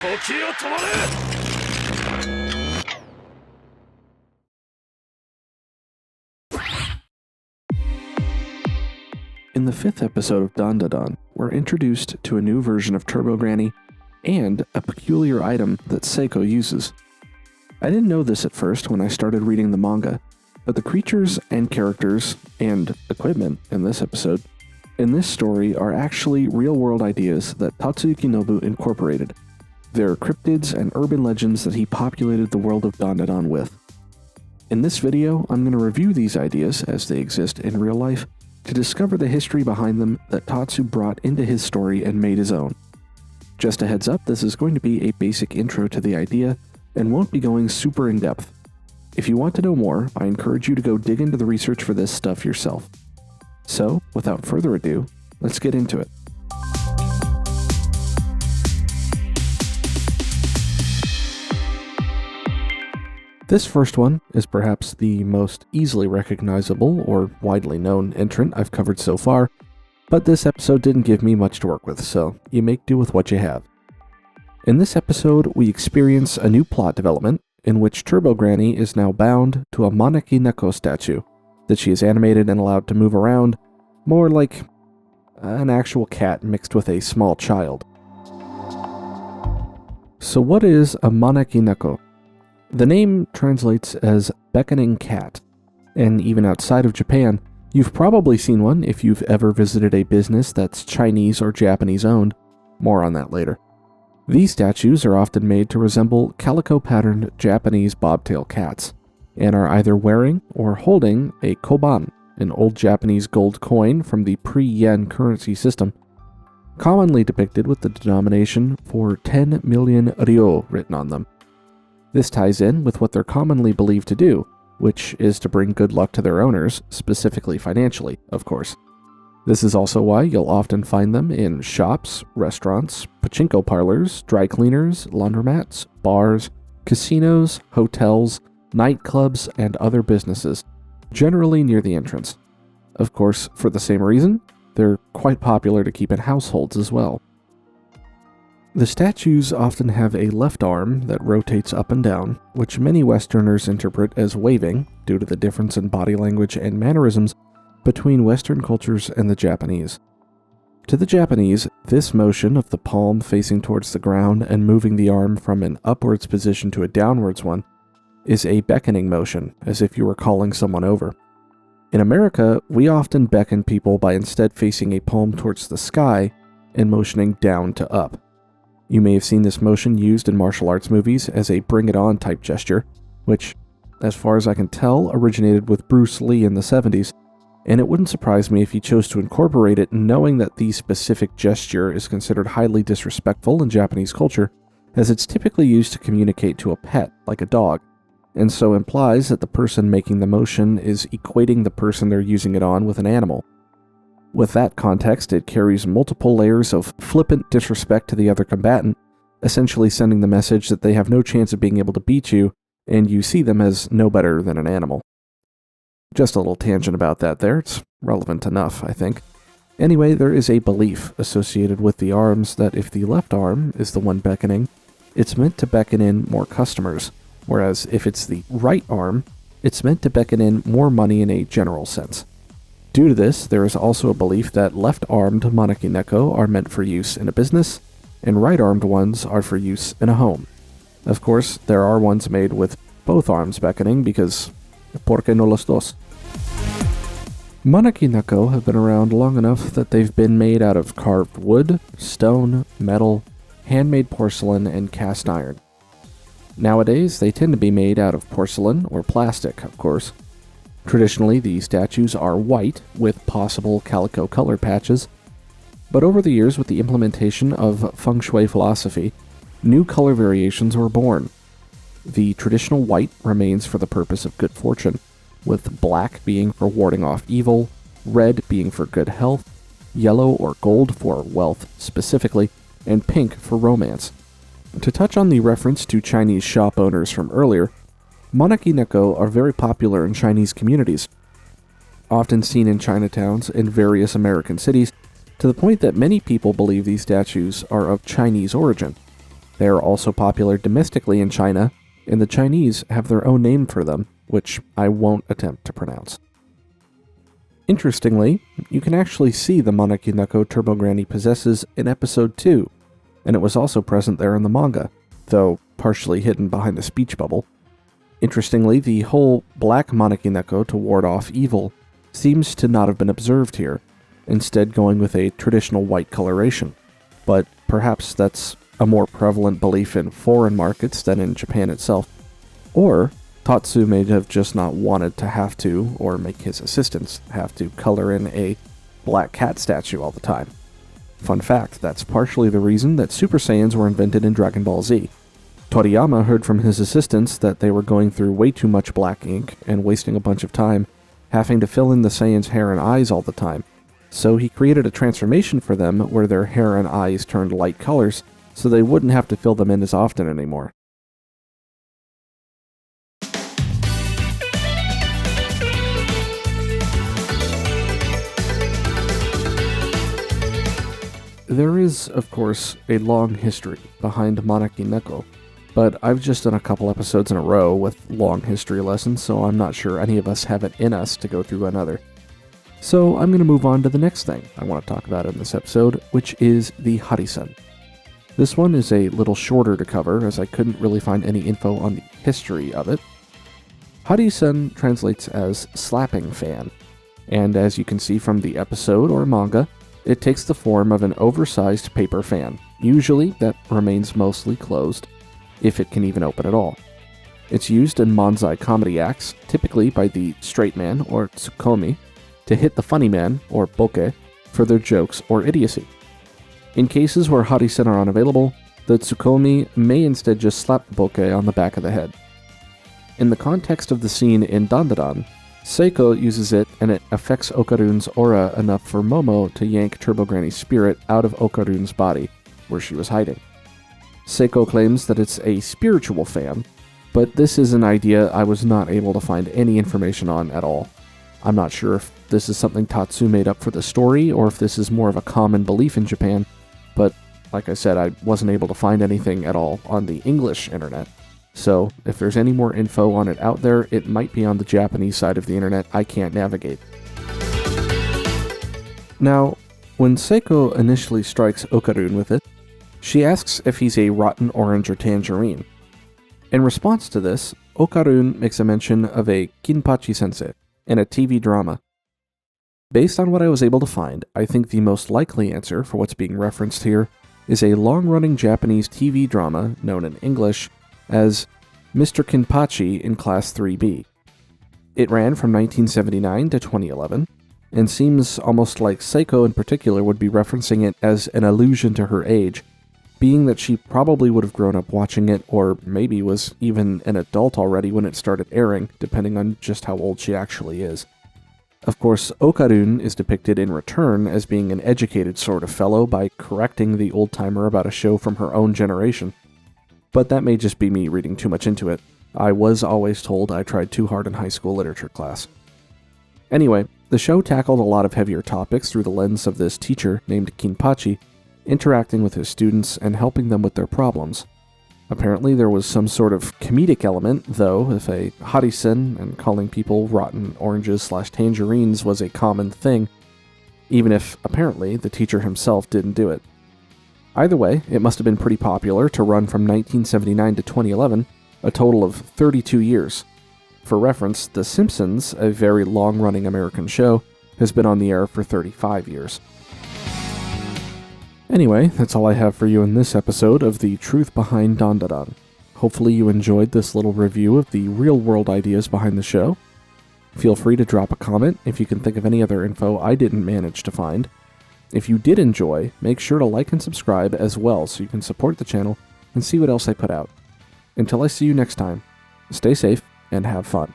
In the 5th episode of Dandadan, we're introduced to a new version of Turbo Granny and a peculiar item that Seiko uses. I didn't know this at first when I started reading the manga, but the creatures and characters and equipment in this episode in this story are actually real-world ideas that Tatsuyuki Nobu incorporated. They're cryptids and urban legends that he populated the world of Dandadan with. In this video, I'm going to review these ideas as they exist in real life to discover the history behind them that Tatsu brought into his story and made his own. Just a heads up, this is going to be a basic intro to the idea and won't be going super in-depth. If you want to know more, I encourage you to go dig into the research for this stuff yourself. So, without further ado, let's get into it. This first one is perhaps the most easily recognizable or widely known entrant I've covered so far, but this episode didn't give me much to work with, so you make do with what you have. In this episode, we experience a new plot development in which Turbo Granny is now bound to a Maneki-neko statue that she is animated and allowed to move around, more like an actual cat mixed with a small child. So what is a Maneki-neko? The name translates as beckoning cat, and even outside of Japan, you've probably seen one if you've ever visited a business that's Chinese or Japanese owned. More on that later. These statues are often made to resemble calico-patterned Japanese bobtail cats, and are either wearing or holding a koban, an old Japanese gold coin from the pre-yen currency system, commonly depicted with the denomination for 10 million ryo written on them. This ties in with what they're commonly believed to do, which is to bring good luck to their owners, specifically financially, of course. This is also why you'll often find them in shops, restaurants, pachinko parlors, dry cleaners, laundromats, bars, casinos, hotels, nightclubs, and other businesses, generally near the entrance. Of course, for the same reason, they're quite popular to keep in households as well. The statues often have a left arm that rotates up and down, which many Westerners interpret as waving due to the difference in body language and mannerisms between Western cultures and the Japanese. To the Japanese, this motion of the palm facing towards the ground and moving the arm from an upwards position to a downwards one is a beckoning motion, as if you were calling someone over. In America, we often beckon people by instead facing a palm towards the sky and motioning down to up. You may have seen this motion used in martial arts movies as a bring it on type gesture, which, as far as I can tell, originated with Bruce Lee in the 70s, and it wouldn't surprise me if he chose to incorporate it knowing that the specific gesture is considered highly disrespectful in Japanese culture, as it's typically used to communicate to a pet, like a dog, and so implies that the person making the motion is equating the person they're using it on with an animal. With that context, it carries multiple layers of flippant disrespect to the other combatant, essentially sending the message that they have no chance of being able to beat you, and you see them as no better than an animal. Just a little tangent about that there, it's relevant enough, I think. Anyway, there is a belief associated with the arms that if the left arm is the one beckoning, it's meant to beckon in more customers, whereas if it's the right arm, it's meant to beckon in more money in a general sense. Due to this, there is also a belief that left-armed Maneki-neko are meant for use in a business, and right-armed ones are for use in a home. Of course, there are ones made with both arms beckoning because, ¿por qué no los dos? Maneki-neko have been around long enough that they've been made out of carved wood, stone, metal, handmade porcelain, and cast iron. Nowadays, they tend to be made out of porcelain or plastic, of course. Traditionally, these statues are white, with possible calico color patches, but over the years with the implementation of feng shui philosophy, new color variations were born. The traditional white remains for the purpose of good fortune, with black being for warding off evil, red being for good health, yellow or gold for wealth specifically, and pink for romance. To touch on the reference to Chinese shop owners from earlier, Maneki-neko are very popular in Chinese communities, often seen in Chinatowns in various American cities, to the point that many people believe these statues are of Chinese origin. They are also popular domestically in China, and the Chinese have their own name for them, which I won't attempt to pronounce. Interestingly, you can actually see the Maneki-neko Turbo Granny possesses in episode 2, and it was also present there in the manga, though partially hidden behind the speech bubble. Interestingly, the whole black Maneki-neko to ward off evil seems to not have been observed here, instead going with a traditional white coloration. But perhaps that's a more prevalent belief in foreign markets than in Japan itself. Or Tatsu may have just not wanted to have to, or make his assistants have to, color in a black cat statue all the time. Fun fact, that's partially the reason that Super Saiyans were invented in Dragon Ball Z. Toriyama heard from his assistants that they were going through way too much black ink and wasting a bunch of time having to fill in the Saiyans' hair and eyes all the time. So he created a transformation for them where their hair and eyes turned light colors so they wouldn't have to fill them in as often anymore. There is, of course, a long history behind Maneki-neko, but I've just done a couple episodes in a row with long history lessons, so I'm not sure any of us have it in us to go through another. So I'm going to move on to the next thing I want to talk about in this episode, which is the Harisen. This one is a little shorter to cover, as I couldn't really find any info on the history of it. Harisen translates as slapping fan, and as you can see from the episode or manga, it takes the form of an oversized paper fan, usually that remains mostly closed, if it can even open at all. It's used in manzai comedy acts, typically by the straight man or tsukomi, to hit the funny man, or boke, for their jokes or idiocy. In cases where Harisen are unavailable, the tsukomi may instead just slap the boke on the back of the head. In the context of the scene in Dandadan, Seiko uses it and it affects Okarun's aura enough for Momo to yank Turbo Granny's spirit out of Okarun's body, where she was hiding. Seiko claims that it's a spiritual fan, but this is an idea I was not able to find any information on at all. I'm not sure if this is something Tatsu made up for the story, or if this is more of a common belief in Japan, but like I said, I wasn't able to find anything at all on the English internet. So, if there's any more info on it out there, it might be on the Japanese side of the internet I can't navigate. Now, when Seiko initially strikes Okarun with it, she asks if he's a rotten orange or tangerine. In response to this, Okarun makes a mention of a Kinpachi sensei in a TV drama. Based on what I was able to find, I think the most likely answer for what's being referenced here is a long-running Japanese TV drama known in English as Mr. Kinpachi in Class 3B. It ran from 1979 to 2011, and seems almost like Seiko in particular would be referencing it as an allusion to her age, being that she probably would have grown up watching it, or maybe was even an adult already when it started airing, depending on just how old she actually is. Of course, Okarun is depicted in return as being an educated sort of fellow by correcting the old-timer about a show from her own generation. But that may just be me reading too much into it. I was always told I tried too hard in high school literature class. Anyway, the show tackled a lot of heavier topics through the lens of this teacher named Kinpachi, interacting with his students and helping them with their problems. Apparently there was some sort of comedic element, though, if a Harisen and calling people rotten oranges/tangerines was a common thing, even if, apparently, the teacher himself didn't do it. Either way, it must have been pretty popular to run from 1979 to 2011, a total of 32 years. For reference, The Simpsons, a very long-running American show, has been on the air for 35 years. Anyway, that's all I have for you in this episode of The Truth Behind Dandadan. Hopefully you enjoyed this little review of the real-world ideas behind the show. Feel free to drop a comment if you can think of any other info I didn't manage to find. If you did enjoy, make sure to like and subscribe as well so you can support the channel and see what else I put out. Until I see you next time, stay safe and have fun.